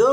2